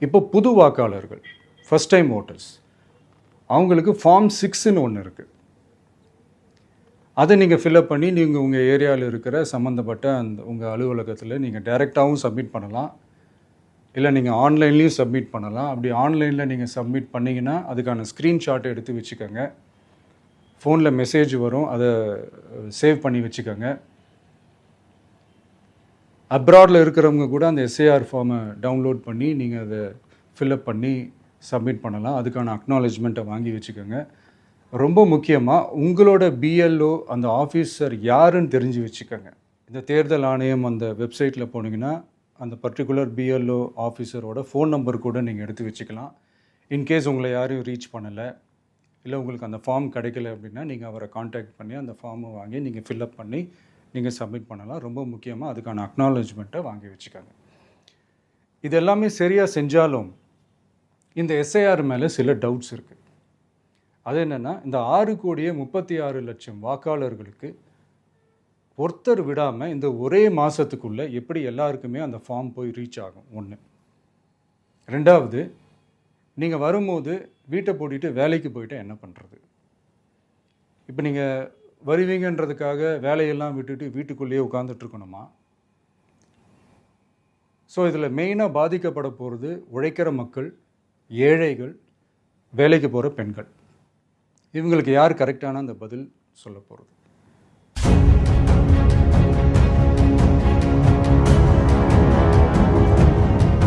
இப்போ புது வாக்காளர்கள், ஃபஸ்ட் டைம் ஓட்டர்ஸ், அவங்களுக்கு ஃபார்ம் 6ன்னு ஒன்று இருக்குது. அதை நீங்கள் ஃபில்அப் பண்ணி நீங்கள் உங்கள் ஏரியாவில் இருக்கிற சம்மந்தப்பட்ட உங்கள் அலுவலகத்தில் நீங்கள் டைரெக்டாகவும் சப்மிட் பண்ணலாம், இல்லை நீங்கள் ஆன்லைன்லேயும் சப்மிட் பண்ணலாம். அப்படி ஆன்லைனில் நீங்கள் சப்மிட் பண்ணிங்கன்னா அதுக்கான ஸ்க்ரீன்ஷாட்டை எடுத்து வச்சுக்கோங்க. ஃபோனில் மெசேஜ் வரும், அதை சேவ் பண்ணி வச்சுக்கோங்க. அப்ராடில் இருக்கிறவங்க கூட அந்த எஸ்ஏஆர் ஃபார்மை டவுன்லோட் பண்ணி நீங்கள் அதை ஃபில்அப் பண்ணி சப்மிட் பண்ணலாம். அதுக்கான அக்னாலேஜ்மெண்ட்டை வாங்கி வச்சுக்கோங்க. ரொம்ப முக்கியமாக உங்களோட பிஎல்ஓ அந்த ஆஃபீஸர் யாருன்னு தெரிஞ்சு வச்சுக்கோங்க. இந்த தேர்தல் ஆணையம் அந்த வெப்சைட்டில் போனீங்கன்னா அந்த பர்டிகுலர் பிஎல்ஓ ஆஃபீஸரோட ஃபோன் நம்பர் கூட நீங்கள் எடுத்து வச்சுக்கலாம். இன்கேஸ் உங்களை யாரும் ரீச் பண்ணலை, இல்லை உங்களுக்கு அந்த ஃபார்ம் கிடைக்கல அப்படின்னா நீங்கள் அவரை காண்டாக்ட் பண்ணி அந்த ஃபார்மை வாங்கி நீங்கள் ஃபில்அப் பண்ணி நீங்கள் சப்மிட் பண்ணலாம். ரொம்ப முக்கியமாக அதுக்கான அக்னாலேஜ்மெண்ட்டை வாங்கி வச்சுக்கோங்க. இது எல்லாமே சரியாக செஞ்சாலும் இந்த எஸ்ஐஆர் மேலே சில டவுட்ஸ் இருக்குது. அது என்னென்னா, இந்த 6,36,00,000 வாக்காளர்களுக்கு ஒருத்தர் விடாமல் இந்த ஒரே மாதத்துக்குள்ளே எப்படி எல்லாருக்குமே அந்த ஃபார்ம் போய் ரீச் ஆகும்? ஒன்று. ரெண்டாவது, நீங்கள் வரும்போது வீட்டை பூட்டிட்டு வேலைக்கு போயிட்டு என்ன பண்ணுறது? இப்போ நீங்கள் வருவீங்கன்றதுக்காக வேலையெல்லாம் விட்டுட்டு வீட்டுக்குள்ளேயே உட்காந்துட்ருக்கணுமா? ஸோ இதில் மெயினாக பாதிக்கப்பட போகிறது உழைக்கிற மக்கள், ஏழைகள், வேலைக்கு போகிற பெண்கள். இவங்களுக்கு யார் கரெக்டான அந்த பதில் சொல்ல போகிறது?